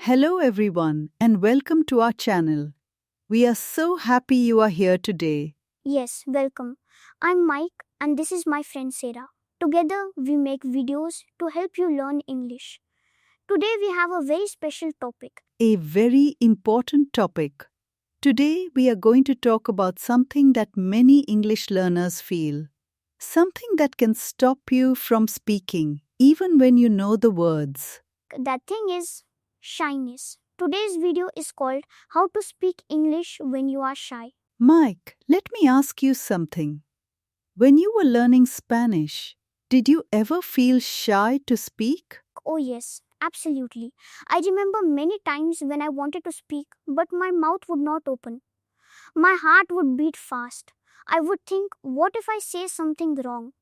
Hello everyone and welcome to our channel. We are so happy you are here today. Yes, welcome. I'm Mike and this is my friend Sarah. Together we make videos to help you learn English. Today we have a very special topic. A very important topic. Today we are going to talk about something that many English learners feel. Something that can stop you from speaking, even when you know the words. That thing is shyness. Today's video is called How to Speak English When You Are Shy. Mike, let me ask you something. When you were learning Spanish, did you ever feel shy to speak? Oh yes, absolutely. I remember many times when I wanted to speak but my mouth would not open. My heart would beat fast. I would think, what if I say something wrong?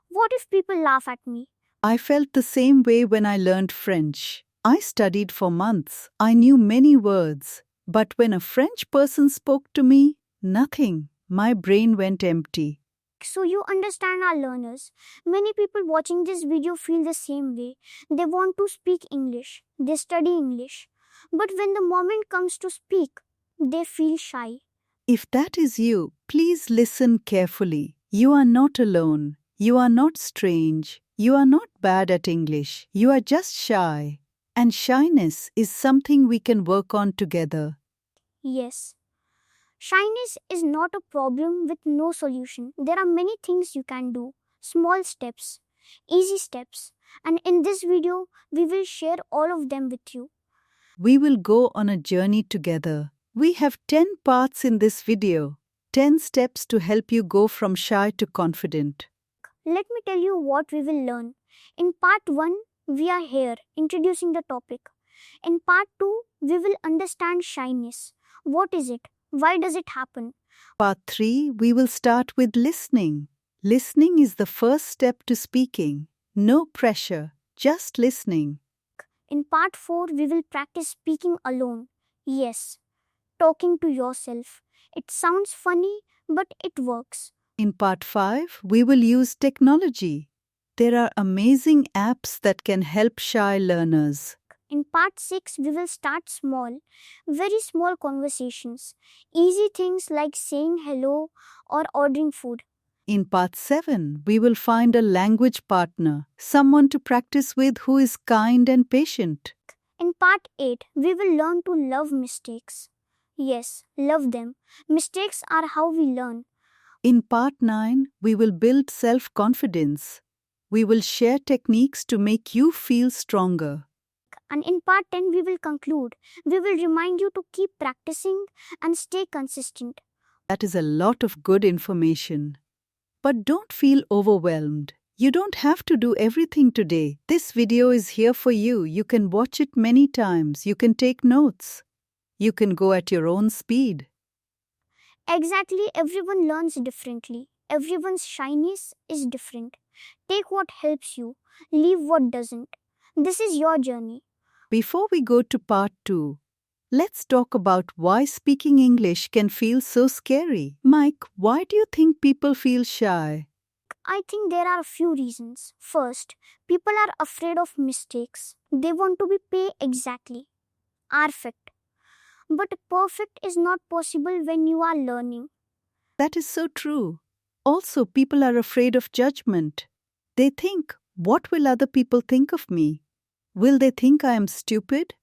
What if people laugh at me? I felt the same way when I learned French. I studied for months. I knew many words. But when a French person spoke to me, nothing. My brain went empty. So you understand our learners. Many people watching this video feel the same way. They want to speak English. They study English. But when the moment comes to speak, they feel shy. If that is you, please listen carefully. You are not alone. You are not strange. You are not bad at English. You are just shy. And shyness is something we can work on together. Yes. Shyness is not a problem with no solution. There are many things you can do. Small steps, easy steps. And in this video, we will share all of them with you. We will go on a journey together. We have 10 parts in this video. 10 steps to help you go from shy to confident. Let me tell you what we will learn. In part 1, we are here introducing the topic. In part 2, we will understand shyness. What is it? Why does it happen? Part 3, we will start with listening. Listening is the first step to speaking. No pressure, just listening. In part 4, we will practice speaking alone. Yes, talking to yourself. It sounds funny, but it works. In part 5, we will use technology. There are amazing apps that can help shy learners. In part 6, we will start small, very small conversations. Easy things like saying hello or ordering food. In part 7, we will find a language partner, someone to practice with who is kind and patient. In part 8, we will learn to love mistakes. Yes, love them. Mistakes are how we learn. In part 9, we will build self-confidence. We will share techniques to make you feel stronger. And in part 10, we will conclude. We will remind you to keep practicing and stay consistent. That is a lot of good information. But don't feel overwhelmed. You don't have to do everything today. This video is here for you. You can watch it many times. You can take notes. You can go at your own speed. Exactly, everyone learns differently. Everyone's shyness is different. Take what helps you, leave what doesn't. This is your journey. Before we go to part 2, let's talk about why speaking English can feel so scary. Mike, why do you think people feel shy? I think there are a few reasons. First, people are afraid of mistakes. They want to be exactly. Perfect. But perfect is not possible when you are learning. That is so true. Also, people are afraid of judgment. They think, what will other people think of me? Will they think I am stupid?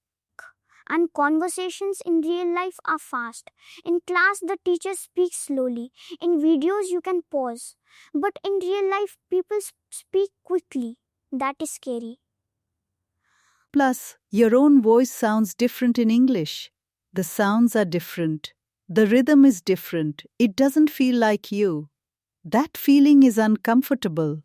And conversations in real life are fast. In class, the teacher speaks slowly. In videos, you can pause. But in real life, people speak quickly. That is scary. Plus, your own voice sounds different in English. The sounds are different. The rhythm is different. It doesn't feel like you. That feeling is uncomfortable.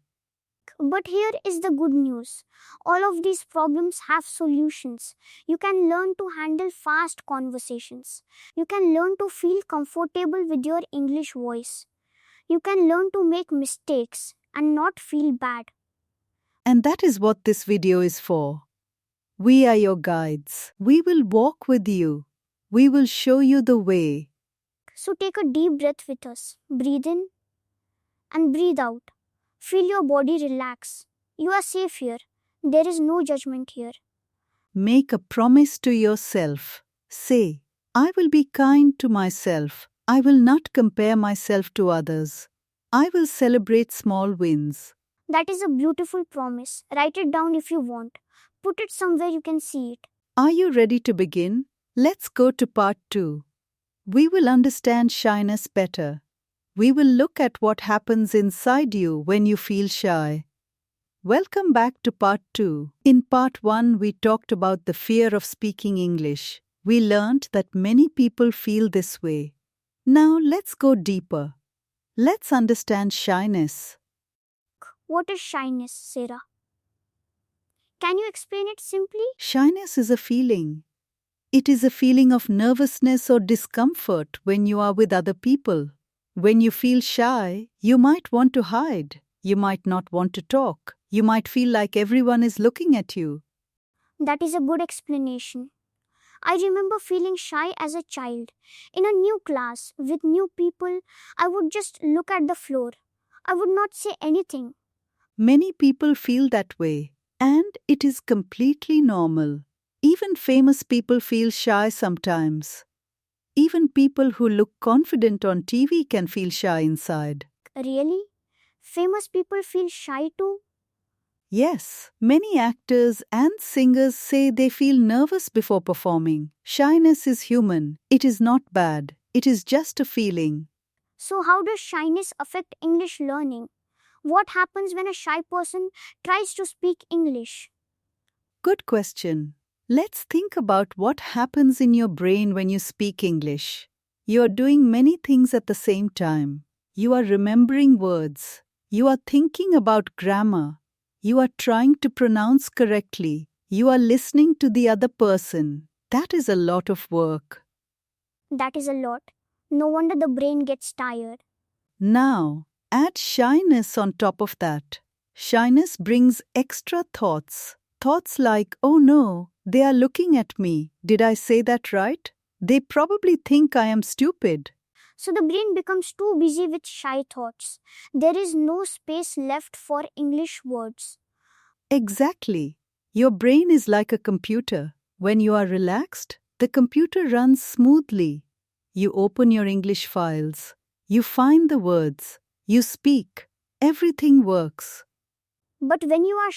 But here is the good news. All of these problems have solutions. You can learn to handle fast conversations. You can learn to feel comfortable with your English voice. You can learn to make mistakes and not feel bad. And that is what this video is for. We are your guides. We will walk with you. We will show you the way. So take a deep breath with us. Breathe in and breathe out. Feel your body relax. You are safe here. There is no judgment here. Make a promise to yourself. Say, I will be kind to myself. I will not compare myself to others. I will celebrate small wins. That is a beautiful promise. Write it down if you want. Put it somewhere you can see it. Are you ready to begin? Let's go to part 2. We will understand shyness better. We will look at what happens inside you when you feel shy. Welcome back to part 2. In part 1, we talked about the fear of speaking English. We learned that many people feel this way. Now let's go deeper. Let's understand shyness. What is shyness, Sarah? Can you explain it simply? Shyness is a feeling. It is a feeling of nervousness or discomfort when you are with other people. When you feel shy, you might want to hide. You might not want to talk. You might feel like everyone is looking at you. That is a good explanation. I remember feeling shy as a child. In a new class, with new people, I would just look at the floor. I would not say anything. Many people feel that way, and it is completely normal. Even famous people feel shy sometimes. Even people who look confident on TV can feel shy inside. Really? Famous people feel shy too? Yes, many actors and singers say they feel nervous before performing. Shyness is human. It is not bad. It is just a feeling. So, how does shyness affect English learning? What happens when a shy person tries to speak English? Good question. Let's think about what happens in your brain when you speak English. You are doing many things at the same time. You are remembering words. You are thinking about grammar. You are trying to pronounce correctly. You are listening to the other person. That is a lot of work. That is a lot. No wonder the brain gets tired. Now, add shyness on top of that. Shyness brings extra thoughts. Thoughts like, oh no, they are looking at me. Did I say that right? They probably think I am stupid. So the brain becomes too busy with shy thoughts. There is no space left for English words. Exactly. Your brain is like a computer. When you are relaxed, the computer runs smoothly. You open your English files. You find the words. You speak. Everything works. But when you are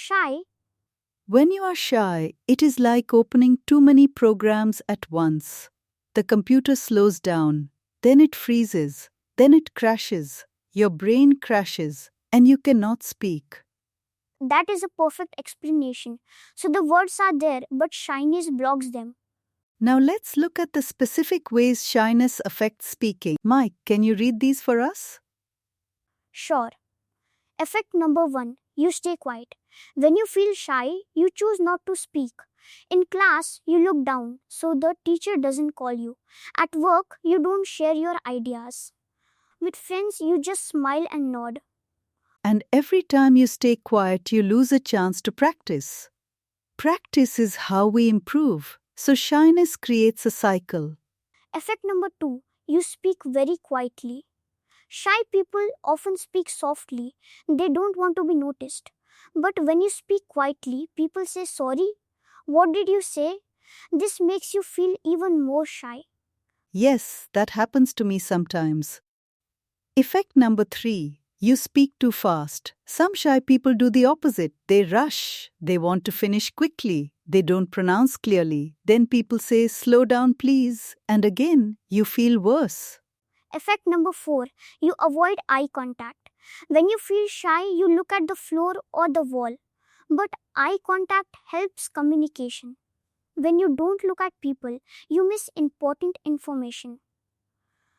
shy, it is like opening too many programs at once. The computer slows down, then it freezes, then it crashes. Your brain crashes, and you cannot speak. that is a perfect explanation. So the words are there, but shyness blocks them. Now let's look at the specific ways shyness affects speaking. Mike, can you read these for us? Sure. Effect number 1, you stay quiet. When you feel shy, you choose not to speak. In class, you look down, so the teacher doesn't call you. At work, you don't share your ideas. With friends, you just smile and nod. And every time you stay quiet, you lose a chance to practice. Practice is how we improve. So shyness creates a cycle. Effect number 2, you speak very quietly. Shy people often speak softly. They don't want to be noticed. But when you speak quietly, people say, sorry, what did you say? This makes you feel even more shy. Yes, that happens to me sometimes. Effect number 3. You speak too fast. Some shy people do the opposite. They rush. They want to finish quickly. They don't pronounce clearly. Then people say, slow down please. And again, you feel worse. Effect number 4, you avoid eye contact. When you feel shy, you look at the floor or the wall. But eye contact helps communication. When you don't look at people, you miss important information.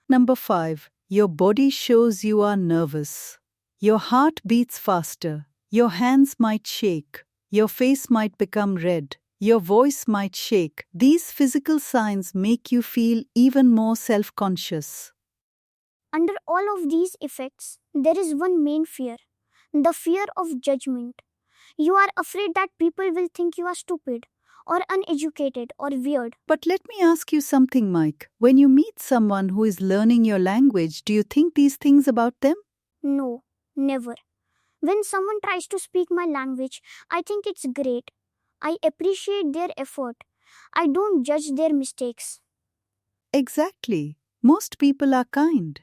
Number 5. Your body shows you are nervous. Your heart beats faster. Your hands might shake. Your face might become red. Your voice might shake. These physical signs make you feel even more self-conscious. Under all of these effects, there is one main fear, the fear of judgment. You are afraid that people will think you are stupid, or uneducated, or weird. But let me ask you something, Mike. When you meet someone who is learning your language, do you think these things about them? No, never. When someone tries to speak my language, I think it's great. I appreciate their effort. I don't judge their mistakes. Exactly. Most people are kind.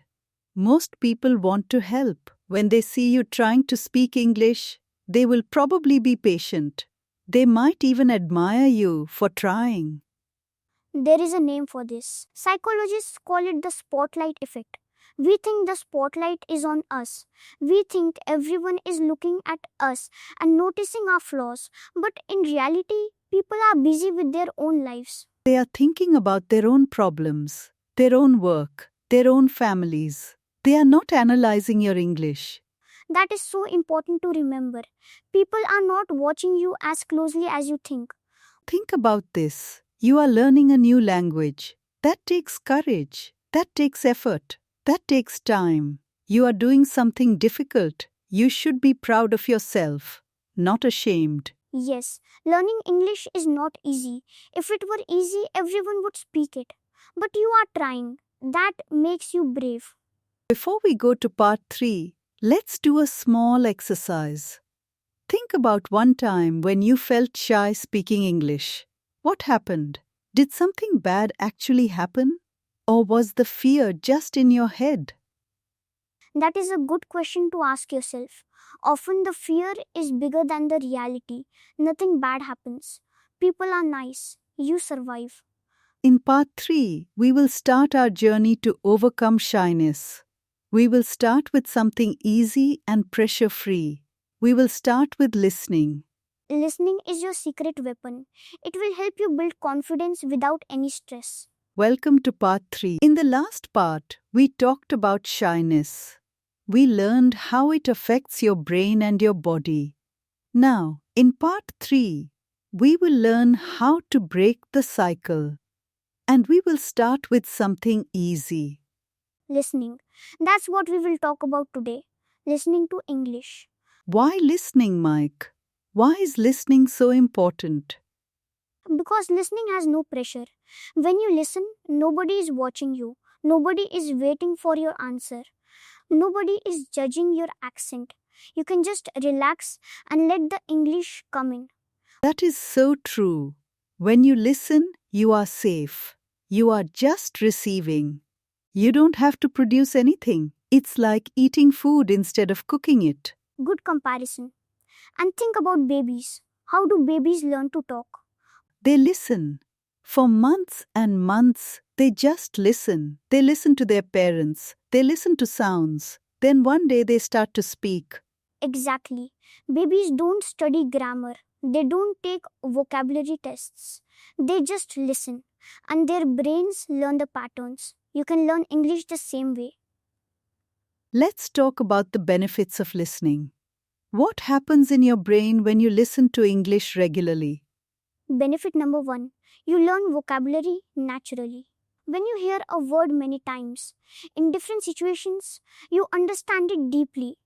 Most people want to help. When they see you trying to speak English, they will probably be patient. They might even admire you for trying. There is a name for this. Psychologists call it the spotlight effect. We think the spotlight is on us. We think everyone is looking at us and noticing our flaws. But in reality, people are busy with their own lives. They are thinking about their own problems, their own work, their own families. They are not analyzing your English. That is so important to remember. People are not watching you as closely as you think. Think about this. You are learning a new language. That takes courage. That takes effort. That takes time. You are doing something difficult. You should be proud of yourself, not ashamed. Yes, learning English is not easy. If it were easy, everyone would speak it. But you are trying. That makes you brave. Before we go to part 3, let's do a small exercise. Think about one time when you felt shy speaking English. What happened? Did something bad actually happen? Or was the fear just in your head? That is a good question to ask yourself. Often the fear is bigger than the reality. Nothing bad happens. People are nice. You survive. In part 3, we will start our journey to overcome shyness. We will start with something easy and pressure free. We will start with listening. Listening is your secret weapon. It will help you build confidence without any stress. Welcome to part 3. In the last part, we talked about shyness. We learned how it affects your brain and your body. Now, in part 3, we will learn how to break the cycle. And we will start with something easy. Listening. That's what we will talk about today. Listening to English. Why listening, Mike? Why is listening so important? Because listening has no pressure. When you listen, nobody is watching you. Nobody is waiting for your answer. Nobody is judging your accent. You can just relax and let the English come in. That is so true. When you listen, you are safe. You are just receiving. You don't have to produce anything. It's like eating food instead of cooking it. Good comparison. And think about babies. How do babies learn to talk? They listen. For months and months, they just listen. They listen to their parents. They listen to sounds. Then one day they start to speak. Exactly. Babies don't study grammar. They don't take vocabulary tests. They just listen. And their brains learn the patterns. You can learn English the same way. Let's talk about the benefits of listening. What happens in your brain when you listen to English regularly? Benefit number 1. You learn vocabulary naturally. When you hear a word many times, in different situations, you understand it deeply.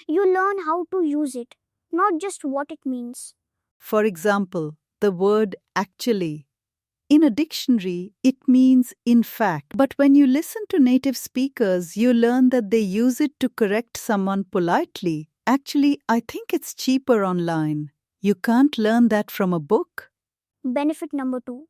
You learn how to use it, not just what it means. For example, the word actually. In a dictionary, it means in fact. But when you listen to native speakers, you learn that they use it to correct someone politely. Actually, I think it's cheaper online. You can't learn that from a book. Benefit number 2.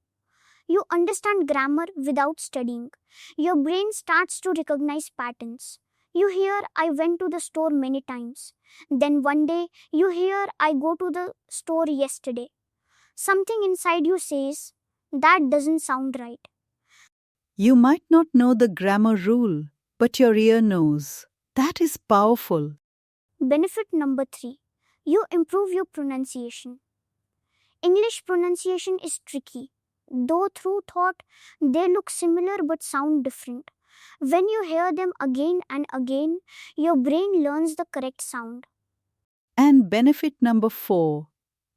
You understand grammar without studying. Your brain starts to recognize patterns. You hear, I went to the store many times. Then one day, you hear, I go to the store yesterday. Something inside you says, that doesn't sound right. You might not know the grammar rule, but your ear knows. That is powerful. Benefit number 3. You improve your pronunciation. English pronunciation is tricky. Though through thought, they look similar but sound different. When you hear them again and again, your brain learns the correct sound. And benefit number 4.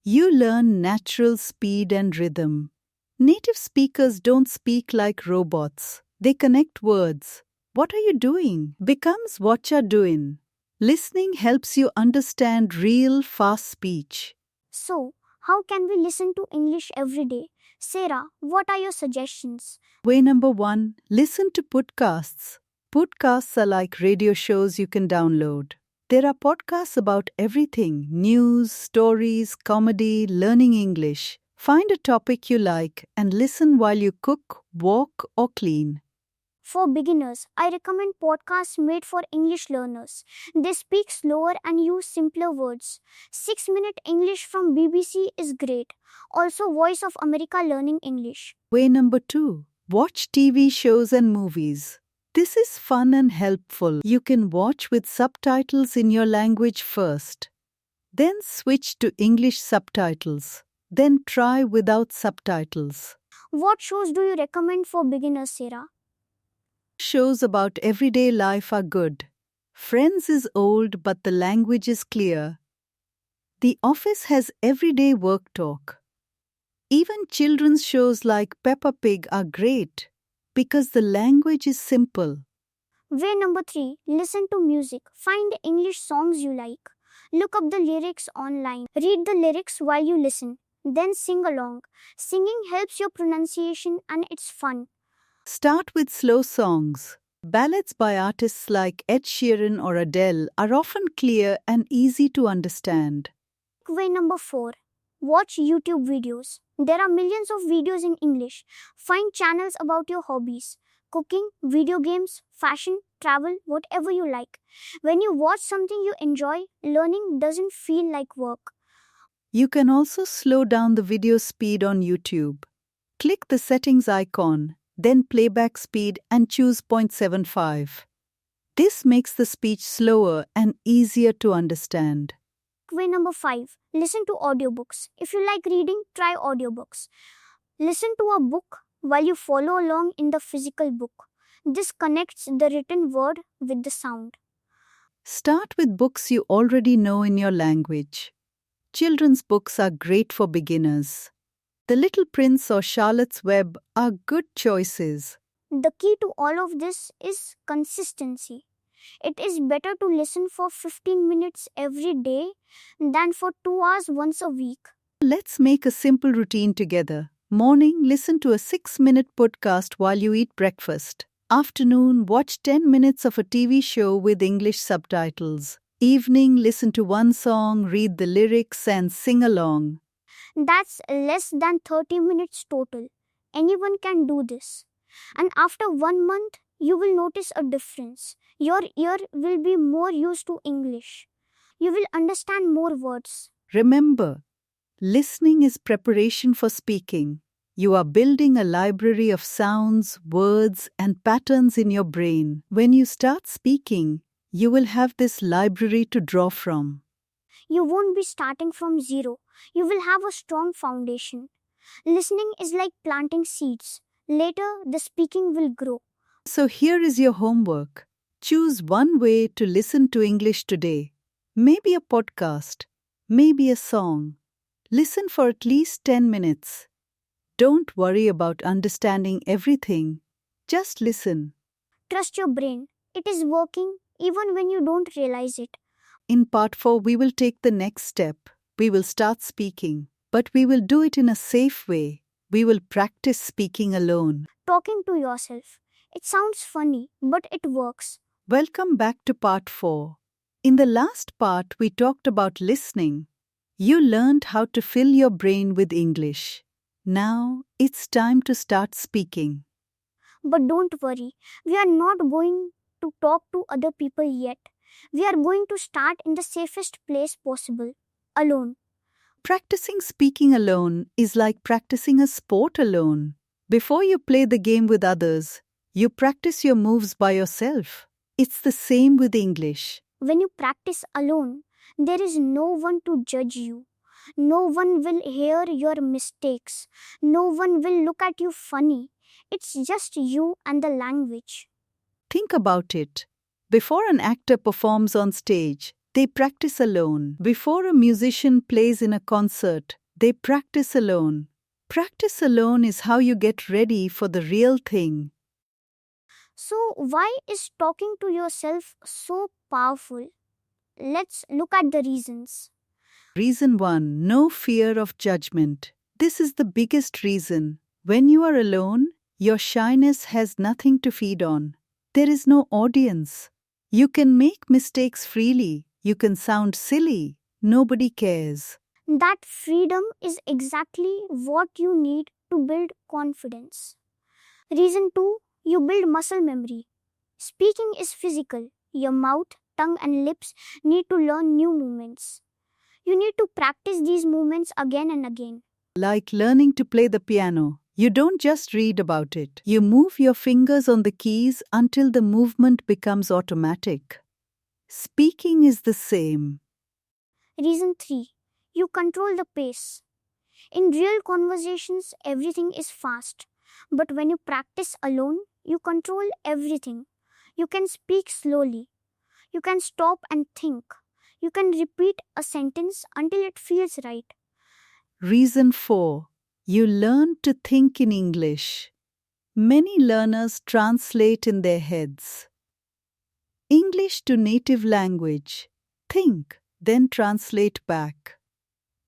You learn natural speed and rhythm. Native speakers don't speak like robots. They connect words. What are you doing becomes what you're doing. Listening helps you understand real fast speech. So, how can we listen to English every day? Sarah, what are your suggestions? Way number 1, listen to podcasts. Podcasts are like radio shows you can download. There are podcasts about everything: news, stories, comedy, learning English. Find a topic you like and listen while you cook, walk, or clean. For beginners, I recommend podcasts made for English learners. They speak slower and use simpler words. 6-Minute English from BBC is great. Also, Voice of America Learning English. Way number 2. Watch TV shows and movies. This is fun and helpful. You can watch with subtitles in your language first. Then switch to English subtitles. Then try without subtitles. What shows do you recommend for beginners, Sarah? Shows about everyday life are good. Friends is old, but the language is clear. The Office has everyday work talk. Even children's shows like Peppa Pig are great because the language is simple. Way number 3. Listen to music. Find English songs you like. Look up the lyrics online. Read the lyrics while you listen. Then sing along. Singing helps your pronunciation and it's fun. Start with slow songs. Ballads by artists like Ed Sheeran or Adele are often clear and easy to understand. Way number 4. Watch YouTube videos. There are millions of videos in English. Find channels about your hobbies. Cooking, video games, fashion, travel, whatever you like. When you watch something you enjoy, learning doesn't feel like work. You can also slow down the video speed on YouTube. Click the settings icon, then playback speed and choose 0.75. This makes the speech slower and easier to understand. Way number 5. Listen to audiobooks. If you like reading, try audiobooks. Listen to a book while you follow along in the physical book. This connects the written word with the sound. Start with books you already know in your language. Children's books are great for beginners. The Little Prince or Charlotte's Web are good choices. The key to all of this is consistency. It is better to listen for 15 minutes every day than for 2 hours once a week. Let's make a simple routine together. Morning, listen to a 6-minute podcast while you eat breakfast. Afternoon, watch 10 minutes of a TV show with English subtitles. Evening, listen to one song, read the lyrics, and sing along. That's less than 30 minutes total. Anyone can do this. And after 1 month, you will notice a difference. Your ear will be more used to English. You will understand more words. Remember, listening is preparation for speaking. You are building a library of sounds, words, and patterns in your brain. When you start speaking, you will have this library to draw from. You won't be starting from zero. You will have a strong foundation. Listening is like planting seeds. Later, the speaking will grow. So here is your homework. Choose one way to listen to English today. Maybe a podcast, maybe a song. Listen for at least 10 minutes. Don't worry about understanding everything. Just listen. Trust your brain. It is working even when you don't realize it. In part 4, we will take the next step. We will start speaking, but we will do it in a safe way. We will practice speaking alone. Talking to yourself. It sounds funny, but it works. Welcome back to part 4. In the last part, we talked about listening. You learned how to fill your brain with English. Now, it's time to start speaking. But don't worry, we are not going to talk to other people yet. We are going to start in the safest place possible, alone. Practicing speaking alone is like practicing a sport alone. Before you play the game with others, you practice your moves by yourself. It's the same with English. When you practice alone, there is no one to judge you. No one will hear your mistakes. No one will look at you funny. It's just you and the language. Think about it. Before an actor performs on stage, they practice alone. Before a musician plays in a concert, they practice alone. Practice alone is how you get ready for the real thing. So, why is talking to yourself so powerful? Let's look at the reasons. Reason 1. No fear of judgment. This is the biggest reason. When you are alone, your shyness has nothing to feed on. There is no audience. You can make mistakes freely. You can sound silly. Nobody cares. That freedom is exactly what you need to build confidence. Reason 2, you build muscle memory. Speaking is physical. Your mouth, tongue, and lips need to learn new movements. You need to practice these movements again and again. Like learning to play the piano. You don't just read about it. You move your fingers on the keys until the movement becomes automatic. Speaking is the same. Reason 3, you control the pace. In real conversations, everything is fast. But when you practice alone, you control everything. You can speak slowly. You can stop and think. You can repeat a sentence until it feels right. Reason 4. You learn to think in English. Many learners translate in their heads. English to native language. Think, then translate back.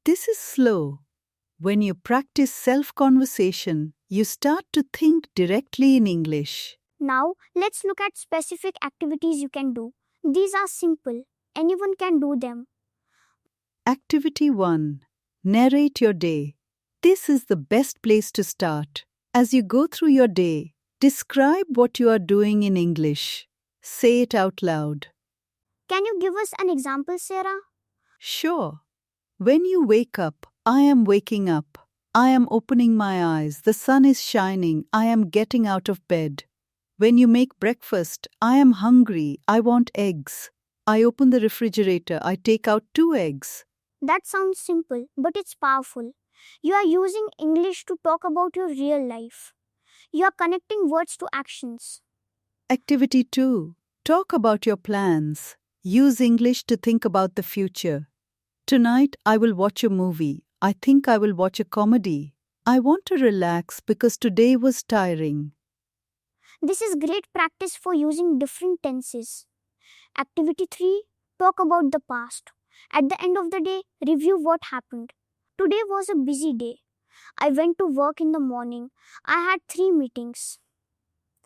This is slow. When you practice self-conversation, you start to think directly in English. Now, let's look at specific activities you can do. These are simple. Anyone can do them. Activity 1. Narrate your day. This is the best place to start. As you go through your day, describe what you are doing in English. Say it out loud. Can you give us an example, Sarah? Sure. When you wake up, I am waking up. I am opening my eyes. The sun is shining. I am getting out of bed. When you make breakfast, I am hungry. I want eggs. I open the refrigerator. I take out 2 eggs. That sounds simple, but it's powerful. You are using English to talk about your real life. You are connecting words to actions. Activity 2. Talk about your plans. Use English to think about the future. Tonight, I will watch a movie. I think I will watch a comedy. I want to relax because today was tiring. This is great practice for using different tenses. Activity 3, talk about the past. At the end of the day, review what happened. Today was a busy day. I went to work in the morning. I had 3 meetings.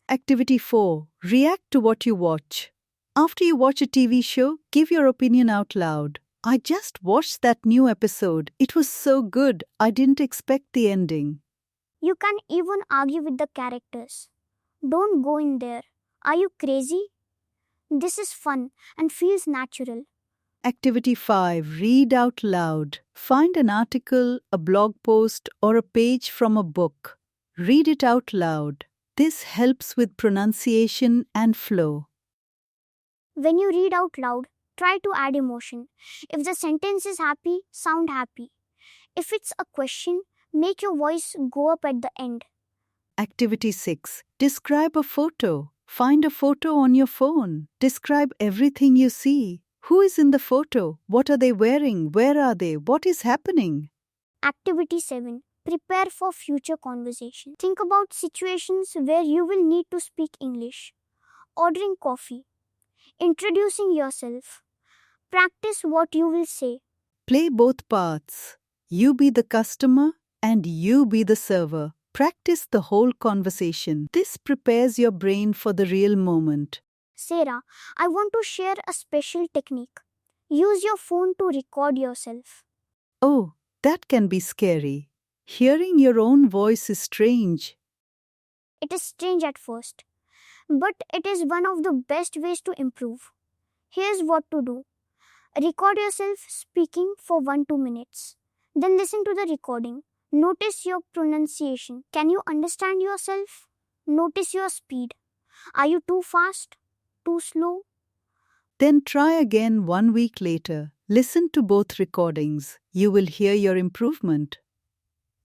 Activity 4. React to what you watch. After you watch a TV show, give your opinion out loud. I just watched that new episode. It was so good. I didn't expect the ending. You can even argue with the characters. Don't go in there. Are you crazy? This is fun and feels natural. Activity 5. Read out loud. Find an article, a blog post, or a page from a book. Read it out loud. This helps with pronunciation and flow. When you read out loud, try to add emotion. If the sentence is happy, sound happy. If it's a question, make your voice go up at the end. Activity 6. Describe a photo. Find a photo on your phone. Describe everything you see. Who is in the photo? What are they wearing? Where are they? What is happening? Activity 7. Prepare for future conversation. Think about situations where you will need to speak English. Ordering coffee. Introducing yourself. Practice what you will say. Play both parts. You be the customer and you be the server. Practice the whole conversation. This prepares your brain for the real moment. Sarah, I want to share a special technique. Use your phone to record yourself. Oh, that can be scary. Hearing your own voice is strange. It is strange at first, but it is one of the best ways to improve. Here's what to do. Record yourself speaking for 1-2 minutes. Then listen to the recording. Notice your pronunciation. Can you understand yourself? Notice your speed. Are you too fast? Too slow? Then try again 1 week later. Listen to both recordings. You will hear your improvement.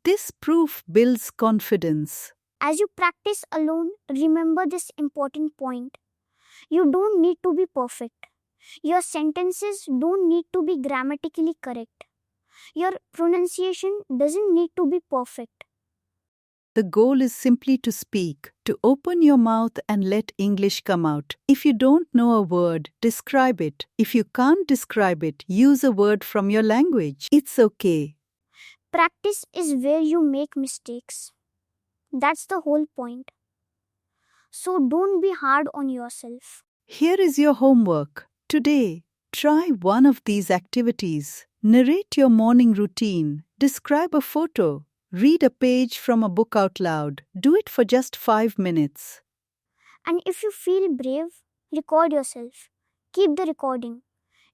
This proof builds confidence. As you practice alone, remember this important point. You don't need to be perfect. Your sentences don't need to be grammatically correct. Your pronunciation doesn't need to be perfect. The goal is simply to speak, to open your mouth and let English come out. If you don't know a word, describe it. If you can't describe it, use a word from your language. It's okay. Practice is where you make mistakes. That's the whole point. So don't be hard on yourself. Here is your homework. Today, Try one of these activities. Narrate your morning routine. Describe a photo. Read a page from a book out loud. Do it for just 5 minutes. And if you feel brave, record yourself. Keep the recording.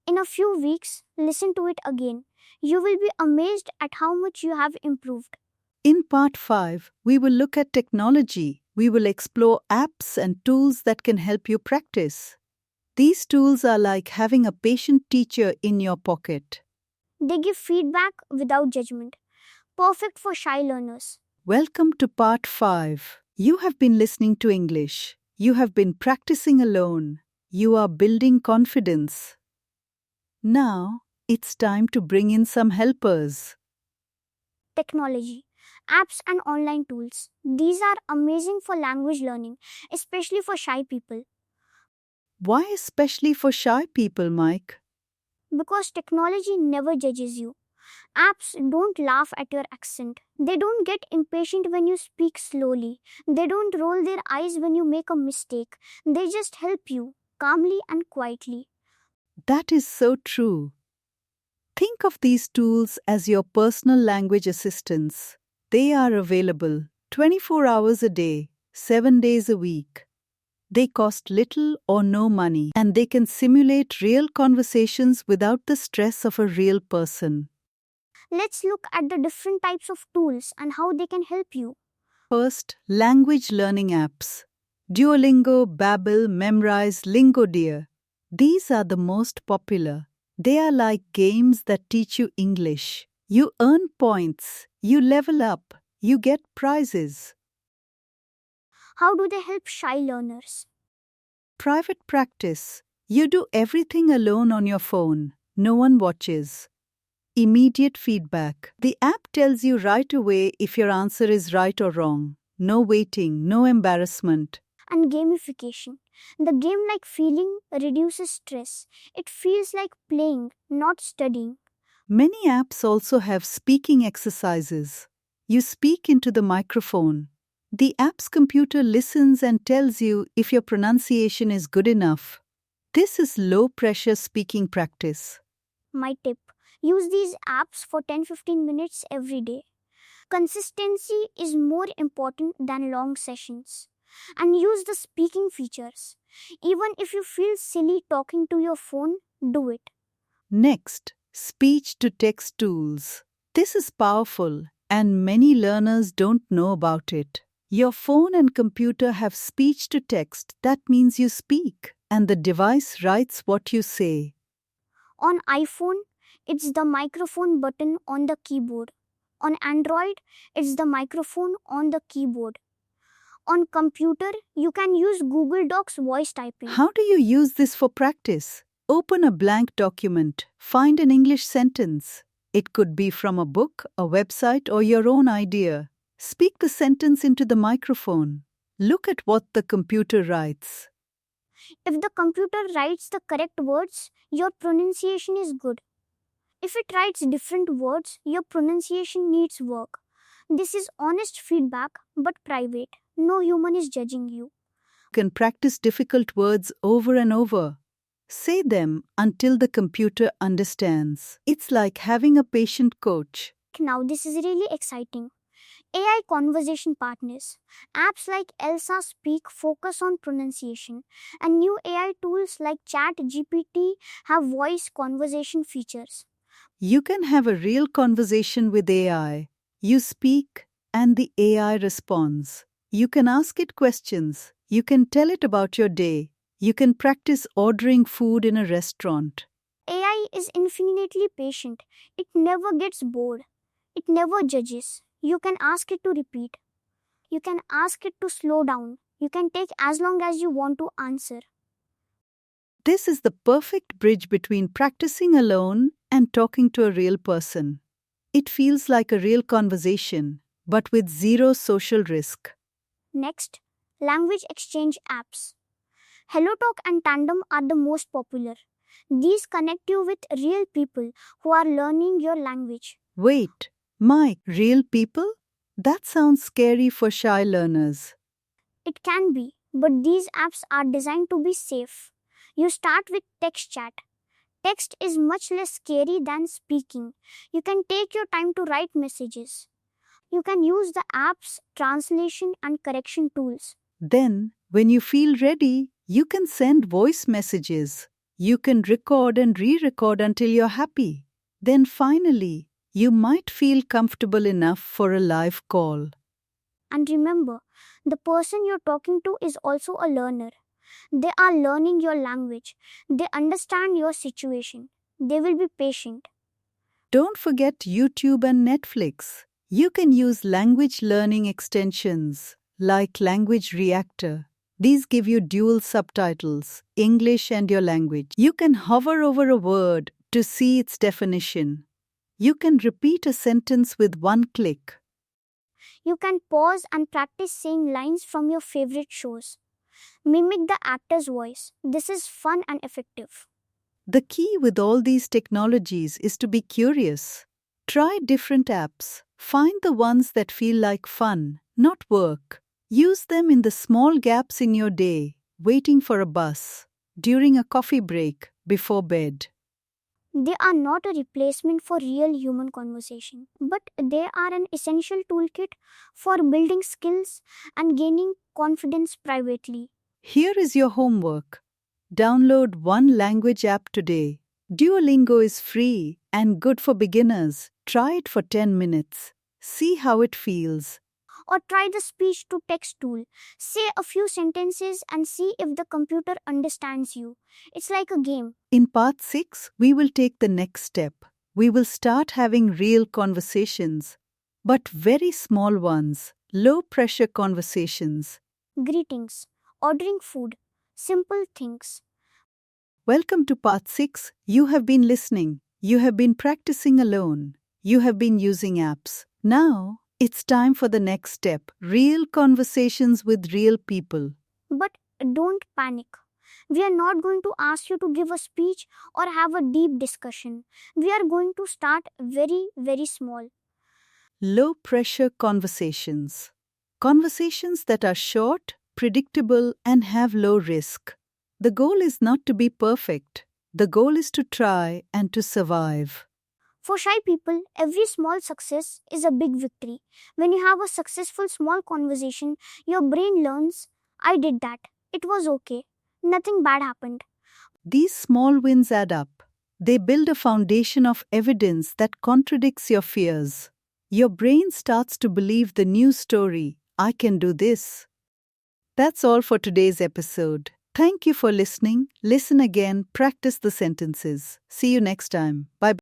In a few weeks, listen to it again. You will be amazed at how much you have improved. In part 5, we will look at technology. We will explore apps and tools that can help you practice. These tools are like having a patient teacher in your pocket. They give feedback without judgment. Perfect for shy learners. Welcome to part 5. You have been listening to English. You have been practicing alone. You are building confidence. Now, it's time to bring in some helpers. Technology, apps, and online tools. These are amazing for language learning, especially for shy people. Why especially for shy people, Mike? Because technology never judges you. Apps don't laugh at your accent. They don't get impatient when you speak slowly. They don't roll their eyes when you make a mistake. They just help you calmly and quietly. That is so true. Think of these tools as your personal language assistants. They are available 24 hours a day, 7 days a week. They cost little or no money, and they can simulate real conversations without the stress of a real person. Let's look at the different types of tools and how they can help you. First, language learning apps. Duolingo, Babbel, Memrise, Lingodeer. These are the most popular. They are like games that teach you English. You earn points, you level up, you get prizes. How do they help shy learners? Private practice. You do everything alone on your phone. No one watches. Immediate feedback. The app tells you right away if your answer is right or wrong. No waiting, no embarrassment. And gamification. The game-like feeling reduces stress. It feels like playing, not studying. Many apps also have speaking exercises. You speak into the microphone. The app's computer listens and tells you if your pronunciation is good enough. This is low-pressure speaking practice. My tip: use these apps for 10-15 minutes every day. Consistency is more important than long sessions. And use the speaking features. Even if you feel silly talking to your phone, do it. Next, speech-to-text tools. This is powerful, and many learners don't know about it. Your phone and computer have speech-to-text. That means you speak, and the device writes what you say. On iPhone, it's the microphone button on the keyboard. On Android, it's the microphone on the keyboard. On computer, you can use Google Docs voice typing. How do you use this for practice? Open a blank document. Find an English sentence. It could be from a book, a website, or your own idea. Speak the sentence into the microphone. Look at what the computer writes. If the computer writes the correct words, your pronunciation is good. If it writes different words, your pronunciation needs work. This is honest feedback, but private. No human is judging you. You can practice difficult words over and over. Say them until the computer understands. It's like having a patient coach. Now this is really exciting. AI conversation partners. Apps like Elsa Speak focus on pronunciation, and new AI tools like ChatGPT have voice conversation features. You can have a real conversation with AI. You speak, and the AI responds. You can ask it questions. You can tell it about your day. You can practice ordering food in a restaurant. AI is infinitely patient. It never gets bored. It never judges. You can ask it to repeat. You can ask it to slow down. You can take as long as you want to answer. This is the perfect bridge between practicing alone and talking to a real person. It feels like a real conversation, but with zero social risk. Next, language exchange apps. HelloTalk and Tandem are the most popular. These connect you with real people who are learning your language. Wait, Mike, real people? That sounds scary for shy learners. It can be, but these apps are designed to be safe. You start with text chat. Text is much less scary than speaking. You can take your time to write messages. You can use the app's translation and correction tools. Then, when you feel ready, you can send voice messages. You can record and re-record until you're happy. Then finally, you might feel comfortable enough for a live call. And remember, the person you're talking to is also a learner. They are learning your language. They understand your situation. They will be patient. Don't forget YouTube and Netflix. You can use language learning extensions like Language Reactor. These give you dual subtitles, English and your language. You can hover over a word to see its definition. You can repeat a sentence with one click. You can pause and practice saying lines from your favorite shows. Mimic the actor's voice. This is fun and effective. The key with all these technologies is to be curious. Try different apps. Find the ones that feel like fun, not work. Use them in the small gaps in your day, waiting for a bus, during a coffee break, before bed. They are not a replacement for real human conversation, but they are an essential toolkit for building skills and gaining confidence privately. Here is your homework. Download one language app today. Duolingo is free and good for beginners. Try it for 10 minutes. See how it feels. Or try the speech to text tool. Say a few sentences and see if the computer understands you. It's like a game. In part 6, we will take the next step. We will start having real conversations, but very small ones, low-pressure conversations. Greetings. Ordering food. Simple things. Welcome to part 6. You have been listening. You have been practicing alone. You have been using apps. Now, it's time for the next step. Real conversations with real people. But don't panic. We are not going to ask you to give a speech or have a deep discussion. We are going to start very, very small. Low-pressure conversations. Conversations that are short, predictable, and have low risk. The goal is not to be perfect. The goal is to try and to survive. For shy people, every small success is a big victory. When you have a successful small conversation, your brain learns, I did that. It was okay. Nothing bad happened. These small wins add up. They build a foundation of evidence that contradicts your fears. Your brain starts to believe the new story, I can do this. That's all for today's episode. Thank you for listening. Listen again, practice the sentences. See you next time. Bye.